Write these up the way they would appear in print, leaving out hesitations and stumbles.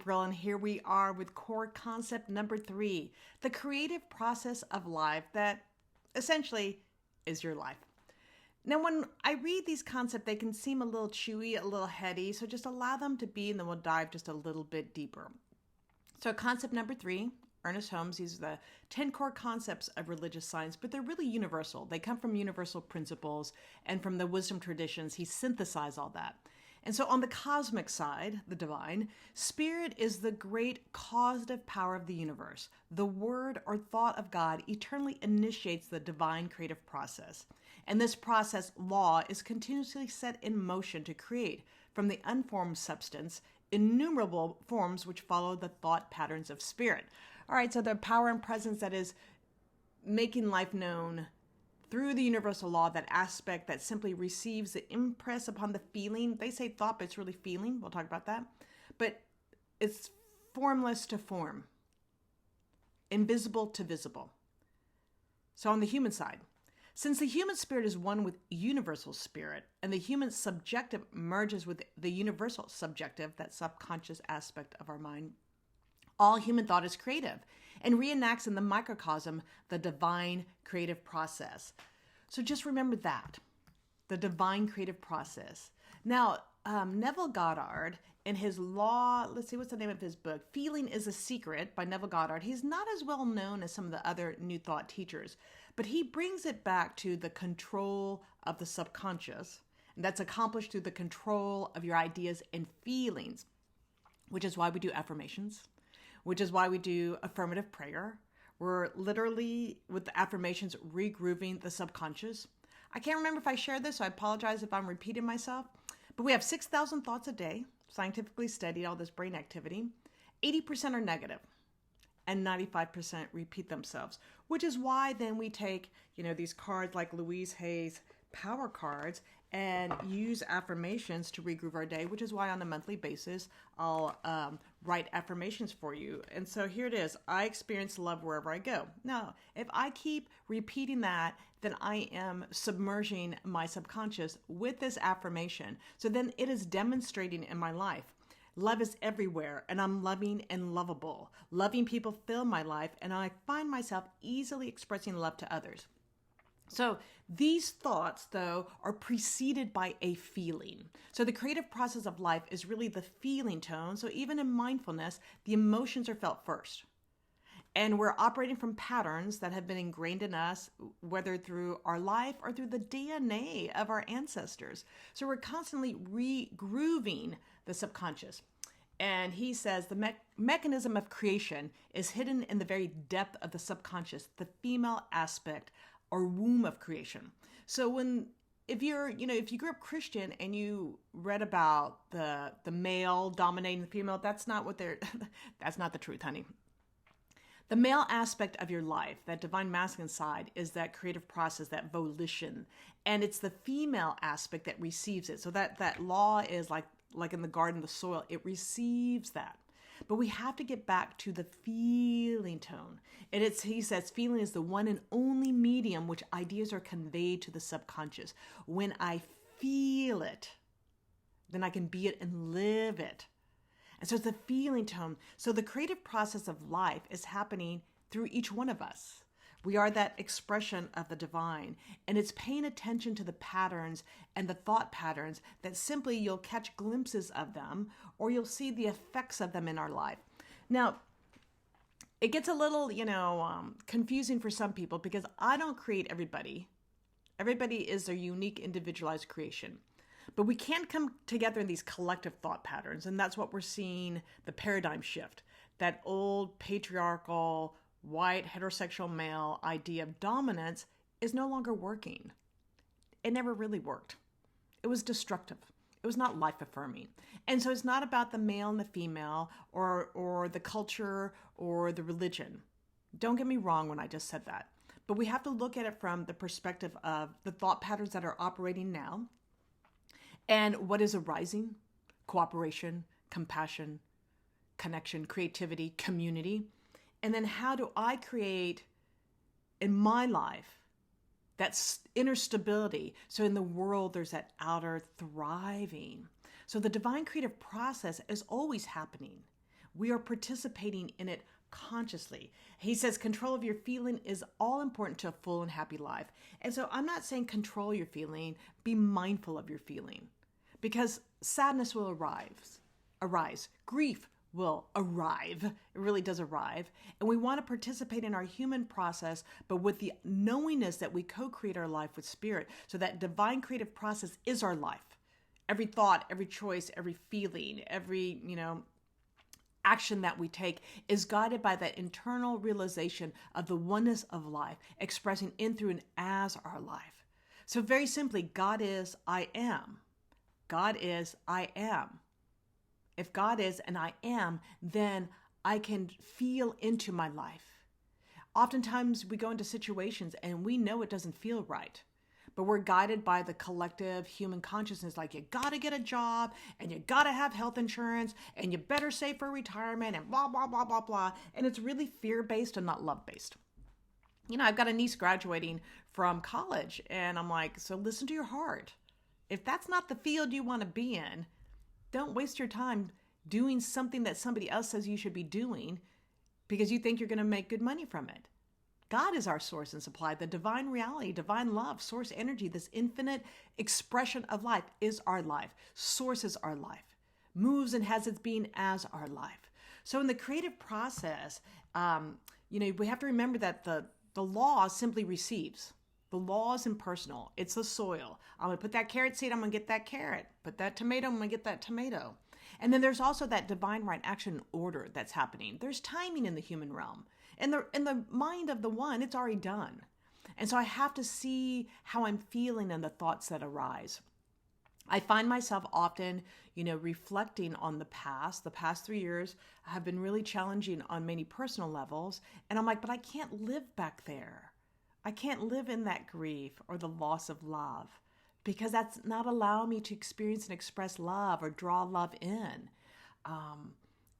April, and here we are with core concept number 3, the creative process of life that essentially is your life. Now, when I read these concepts, they can seem a little chewy, a little heady, so just allow them to be, and then we'll dive just a little bit deeper. So concept number 3, Ernest Holmes, these are the 10 core concepts of religious science, but they're really universal. They come from universal principles and from the wisdom traditions. He synthesized all that. And so on the cosmic side, the divine, spirit is the great causative power of the universe. The word or thought of God eternally initiates the divine creative process. And this process, law, is continuously set in motion to create, from the unformed substance, innumerable forms which follow the thought patterns of spirit. All right, so the power and presence that is making life known through the universal law, that aspect that simply receives the impress upon the feeling. They say thought, but it's really feeling. We'll talk about that. But it's formless to form, invisible to visible. So on the human side, since the human spirit is one with universal spirit, and the human subjective merges with the universal subjective, that subconscious aspect of our mind, all human thought is creative and reenacts in the microcosm the divine creative process. So just remember that, the divine creative process. Now, Neville Goddard, in his law, let's see, what's the name of his book? Feeling is a Secret by Neville Goddard. He's not as well known as some of the other New Thought teachers, but he brings it back to the control of the subconscious. And that's accomplished through the control of your ideas and feelings, which is why we do affirmations, which is why we do affirmative prayer. We're literally, with the affirmations, regrooving the subconscious. I can't remember if I shared this, so I apologize if I'm repeating myself. But we have 6,000 thoughts a day, scientifically studied all this brain activity. 80% are negative, and 95% repeat themselves, which is why then we take, these cards like Louise Hay's power cards and use affirmations to regroove our day, which is why on a monthly basis, I'll write affirmations for you. And so here it is. I experience love wherever I go. Now, if I keep repeating that, then I am submerging my subconscious with this affirmation. So then it is demonstrating in my life. Love is everywhere, and I'm loving and lovable. Loving people fill my life, and I find myself easily expressing love to others. So these thoughts, though, are preceded by a feeling. So the creative process of life is really the feeling tone. So even in mindfulness, the emotions are felt first. And we're operating from patterns that have been ingrained in us, whether through our life or through the DNA of our ancestors. So we're constantly regrooving the subconscious. And he says the mechanism of creation is hidden in the very depth of the subconscious, the female aspect or womb of creation. So if you grew up Christian and you read about the male dominating the female, that's not the truth, honey. The male aspect of your life, that divine masculine side, is that creative process, that volition. And it's the female aspect that receives it. So that law is like in the garden, the soil, it receives that. But we have to get back to the feeling tone. And he says, feeling is the one and only medium which ideas are conveyed to the subconscious. When I feel it, then I can be it and live it. And so it's the feeling tone. So the creative process of life is happening through each one of us. We are that expression of the divine, and it's paying attention to the patterns and the thought patterns that simply you'll catch glimpses of them, or you'll see the effects of them in our life. Now, it gets a little, confusing for some people because I don't create everybody. Everybody is their unique, individualized creation. But we can come together in these collective thought patterns, and that's what we're seeing, the paradigm shift. That old patriarchal, white, heterosexual male idea of dominance is no longer working. It never really worked. It was destructive. It was not life-affirming. And so it's not about the male and the female or the culture or the religion. Don't get me wrong when I just said that. But we have to look at it from the perspective of the thought patterns that are operating now and what is arising: cooperation, compassion, connection, creativity, community. And then how do I create in my life that inner stability? So in the world, there's that outer thriving. So the divine creative process is always happening. We are participating in it consciously. He says control of your feeling is all important to a full and happy life. And so I'm not saying control your feeling, be mindful of your feeling, because sadness will arise. Grief will arrive. It really does arrive. And we want to participate in our human process, but with the knowingness that we co-create our life with spirit. So that divine creative process is our life. Every thought, every choice, every feeling, every, action that we take is guided by that internal realization of the oneness of life, expressing in, through, and as our life. So very simply, God is, I am. God is, I am. If God is and I am, then I can feel into my life. Oftentimes we go into situations and we know it doesn't feel right, but we're guided by the collective human consciousness, like you gotta get a job and you gotta have health insurance and you better save for retirement and blah, blah, blah, blah, blah. And it's really fear-based and not love-based. I've got a niece graduating from college and I'm like, so listen to your heart. If that's not the field you want to be in, don't waste your time doing something that somebody else says you should be doing because you think you're going to make good money from it. God is our source and supply. The divine reality, divine love, source energy, this infinite expression of life is our life. Source is our life. Moves and has its being as our life. So in the creative process, we have to remember that the law simply receives. The law is impersonal. It's the soil. I'm going to put that carrot seed, I'm going to get that carrot. Put that tomato, I'm going to get that tomato. And then there's also that divine right action order that's happening. There's timing in the human realm. In the mind of the one, it's already done. And so I have to see how I'm feeling and the thoughts that arise. I find myself often, reflecting on the past. The past 3 years have been really challenging on many personal levels. And I'm like, but I can't live back there. I can't live in that grief or the loss of love because that's not allowing me to experience and express love or draw love in.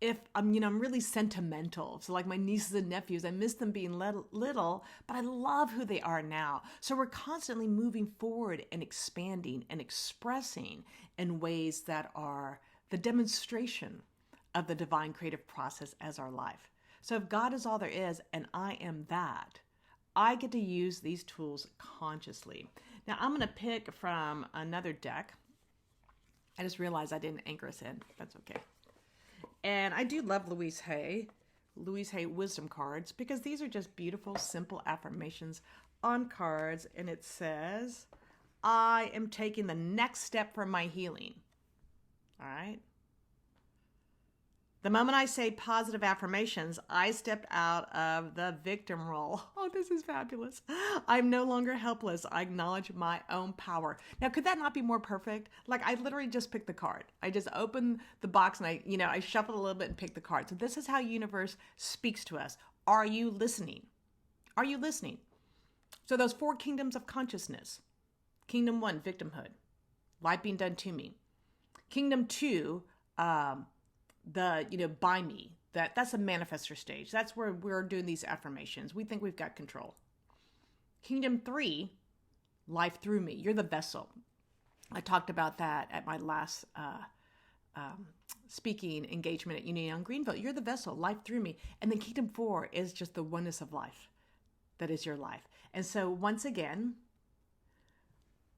If I'm really sentimental. So like my nieces and nephews, I miss them being little, but I love who they are now. So we're constantly moving forward and expanding and expressing in ways that are the demonstration of the divine creative process as our life. So if God is all there is and I am that, I get to use these tools consciously. Now I'm going to pick from another deck. I just realized I didn't anchor us in. That's okay. And I do love Louise Hay wisdom cards because these are just beautiful, simple affirmations on cards. And it says, I am taking the next step for my healing. All right. The moment I say positive affirmations, I stepped out of the victim role. Oh, this is fabulous. I'm no longer helpless. I acknowledge my own power. Now, could that not be more perfect? Like I literally just picked the card. I just opened the box and I shuffled a little bit and picked the card. So this is how universe speaks to us. Are you listening? Are you listening? So those 4 kingdoms of consciousness. Kingdom 1, victimhood. Life being done to me. Kingdom 2, by me, that's a manifestor stage. That's where we're doing these affirmations. We think we've got control. Kingdom 3, life through me. You're the vessel. I talked about that at my last speaking engagement at Union on Greenville. You're the vessel, life through me. And then Kingdom 4 is just the oneness of life. That is your life. And so once again,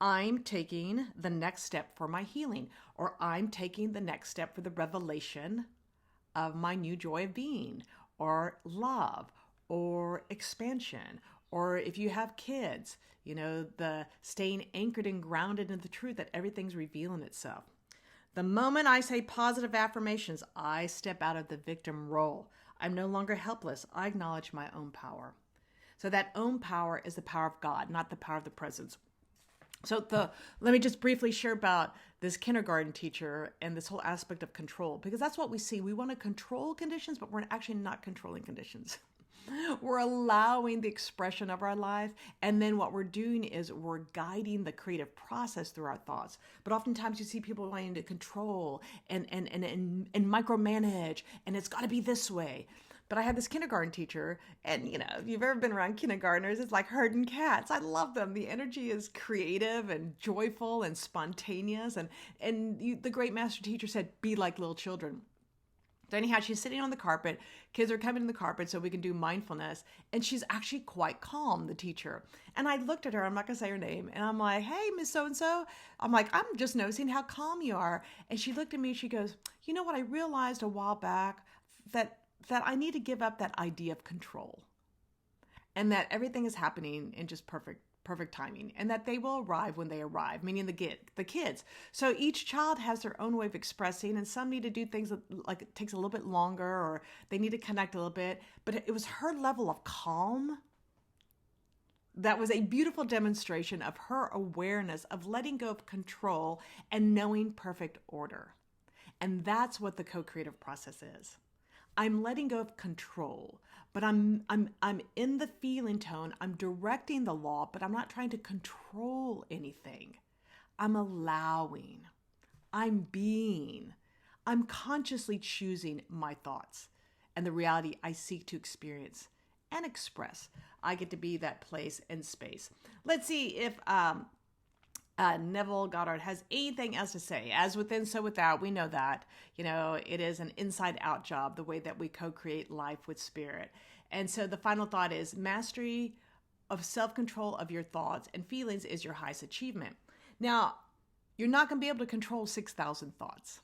I'm taking the next step for my healing, or I'm taking the next step for the revelation of my new joy of being, or love, or expansion, or if you have kids, the staying anchored and grounded in the truth that everything's revealing itself. The moment I say positive affirmations, I step out of the victim role. I'm no longer helpless. I acknowledge my own power. So that own power is the power of God, not the power of the presence. So let me just briefly share about this kindergarten teacher and this whole aspect of control, because that's what we see. We want to control conditions, but we're actually not controlling conditions. We're allowing the expression of our life. And then what we're doing is we're guiding the creative process through our thoughts. But oftentimes you see people wanting to control and micromanage, and it's got to be this way. But I had this kindergarten teacher, and if you've ever been around kindergartners, it's like herding cats. I love them. The energy is creative and joyful and spontaneous. And the great master teacher said, be like little children. So anyhow, she's sitting on the carpet. Kids are coming to the carpet so we can do mindfulness. And she's actually quite calm, the teacher. And I looked at her, I'm not going to say her name. And I'm like, hey, Miss So-and-so. I'm like, I'm just noticing how calm you are. And she looked at me and she goes, you know what? I realized a while back that I need to give up that idea of control. And that everything is happening in just perfect timing, and that they will arrive when they arrive, meaning the kids. So each child has their own way of expressing, and some need to do things like it takes a little bit longer, or they need to connect a little bit. But it was her level of calm that was a beautiful demonstration of her awareness of letting go of control and knowing perfect order. And that's what the co-creative process is. I'm letting go of control, but I'm in the feeling tone. I'm directing the law, but I'm not trying to control anything. I'm allowing. I'm being. I'm consciously choosing my thoughts and the reality I seek to experience and express. I get to be that place and space. Let's see if Neville Goddard has anything else to say. As within, so without. We know that, it is an inside out job, the way that we co-create life with spirit. And so the final thought is mastery of self-control of your thoughts and feelings is your highest achievement. Now, you're not going to be able to control 6,000 thoughts.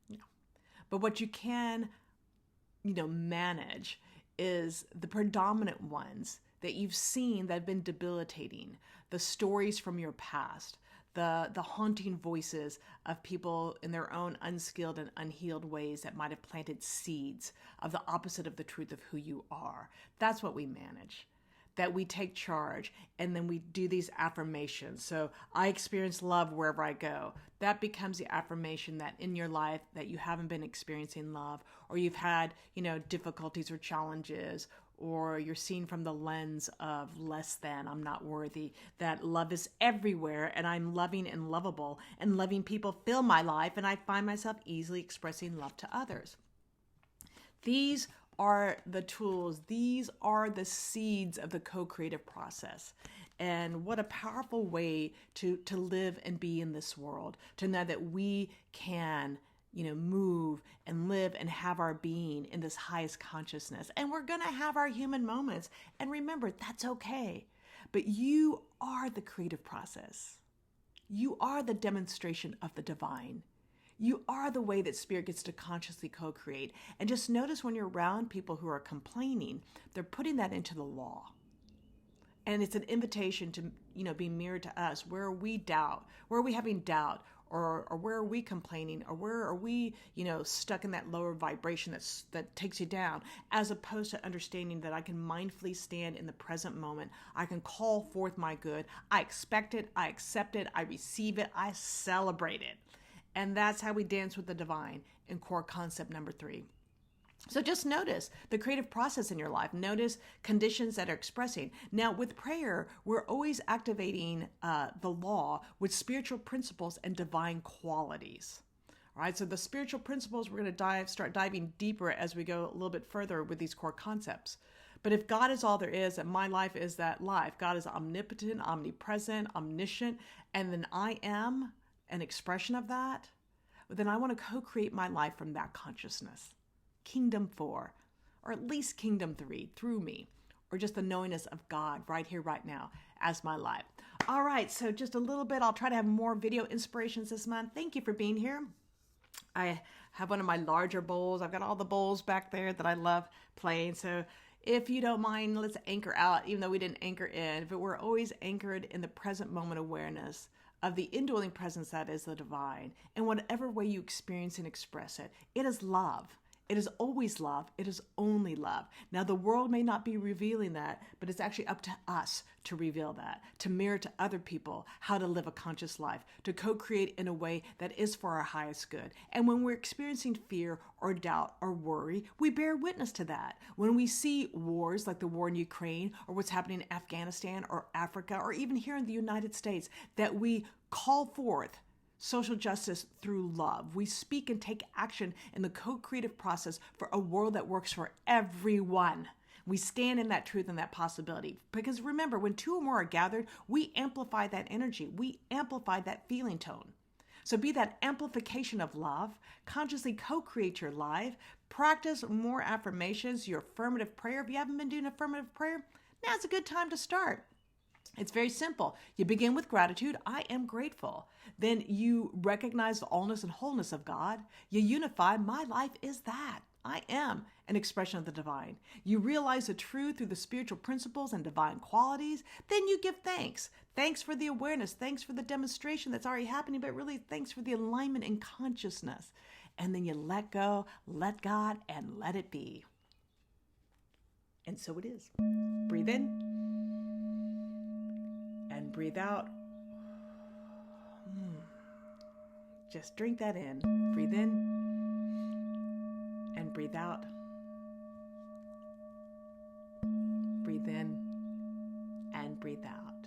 No. But what you can, manage is the predominant ones that you've seen that have been debilitating, the stories from your past, the haunting voices of people in their own unskilled and unhealed ways that might have planted seeds of the opposite of the truth of who you are. That's what we manage, that we take charge, and then we do these affirmations. So I experience love wherever I go. That becomes the affirmation that in your life that you haven't been experiencing love, or you've had, difficulties or challenges, or you're seen from the lens of less than, I'm not worthy, that love is everywhere and I'm loving and lovable, and loving people fill my life, and I find myself easily expressing love to others. These are the tools. These are the seeds of the co-creative process. And what a powerful way to live and be in this world, to know that we can move and live and have our being in this highest consciousness. And we're going to have our human moments. And remember, that's okay. But you are the creative process. You are the demonstration of the divine. You are the way that spirit gets to consciously co-create. And just notice when you're around people who are complaining, they're putting that into the law. And it's an invitation to, be mirrored to us. Where are we doubt? Where are we having doubt? Or where are we complaining? Or where are we, stuck in that lower vibration that takes you down? As opposed to understanding that I can mindfully stand in the present moment. I can call forth my good. I expect it. I accept it. I receive it. I celebrate it. And that's how we dance with the divine in core concept number 3. So just notice the creative process in your life. Notice conditions that are expressing. Now, with prayer, we're always activating the law with spiritual principles and divine qualities. All right, so the spiritual principles, we're going to start diving deeper as we go a little bit further with these core concepts. But if God is all there is, and my life is that life, God is omnipotent, omnipresent, omniscient, and then I am an expression of that, then I want to co-create my life from that consciousness. Kingdom 4, or at least Kingdom 3 through me, or just the knowingness of God right here, right now as my life. All right, so just a little bit. I'll try to have more video inspirations this month. Thank you for being here. I have one of my larger bowls. I've got all the bowls back there that I love playing. So if you don't mind, let's anchor out, even though we didn't anchor in, but we're always anchored in the present moment awareness of the indwelling presence that is the divine. In whatever way you experience and express it, it is love. It is always love. It is only love. Now, the world may not be revealing that, but it's actually up to us to reveal that, to mirror to other people how to live a conscious life, to co-create in a way that is for our highest good. And when we're experiencing fear or doubt or worry, we bear witness to that. When we see wars like the war in Ukraine or what's happening in Afghanistan or Africa or even here in the United States, that we call forth social justice through love. We speak and take action in the co-creative process for a world that works for everyone. We stand in that truth and that possibility. Because remember, when 2 or more are gathered, we amplify that energy. We amplify that feeling tone. So be that amplification of love, consciously co-create your life, practice more affirmations, your affirmative prayer. If you haven't been doing affirmative prayer, now's a good time to start. It's very simple. You begin with gratitude. I am grateful. Then you recognize the allness and wholeness of God. You unify. My life is that. I am an expression of the divine. You realize the truth through the spiritual principles and divine qualities. Then you give thanks. Thanks for the awareness. Thanks for the demonstration that's already happening, but really thanks for the alignment in consciousness. And then you let go, let God, and let it be. And so it is. Breathe in. And breathe out. Just drink that in. Breathe in and breathe out. Breathe in and breathe out.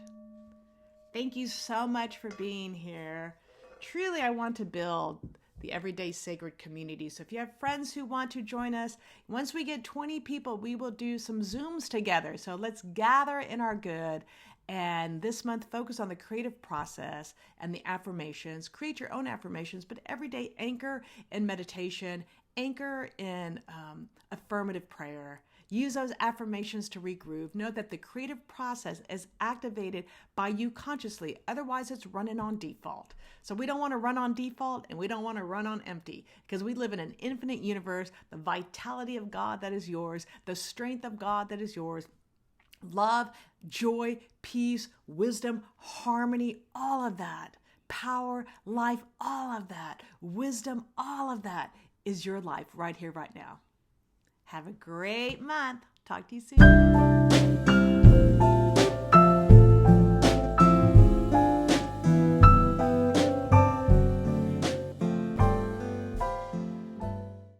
Thank you so much for being here. Truly, I want to build the Everyday Sacred community. So if you have friends who want to join us, once we get 20 people, we will do some Zooms together. So let's gather in our good. And this month, focus on the creative process and the affirmations. Create your own affirmations, but every day anchor in meditation, anchor in affirmative prayer. Use those affirmations to regroove. Know that the creative process is activated by you consciously. Otherwise, it's running on default. So we don't want to run on default, and we don't want to run on empty, because we live in an infinite universe. The vitality of God that is yours, the strength of God that is yours, love, joy, peace, wisdom, harmony, all of that, power, life, all of that, wisdom, all of that is your life right here, right now. Have a great month. Talk to you soon.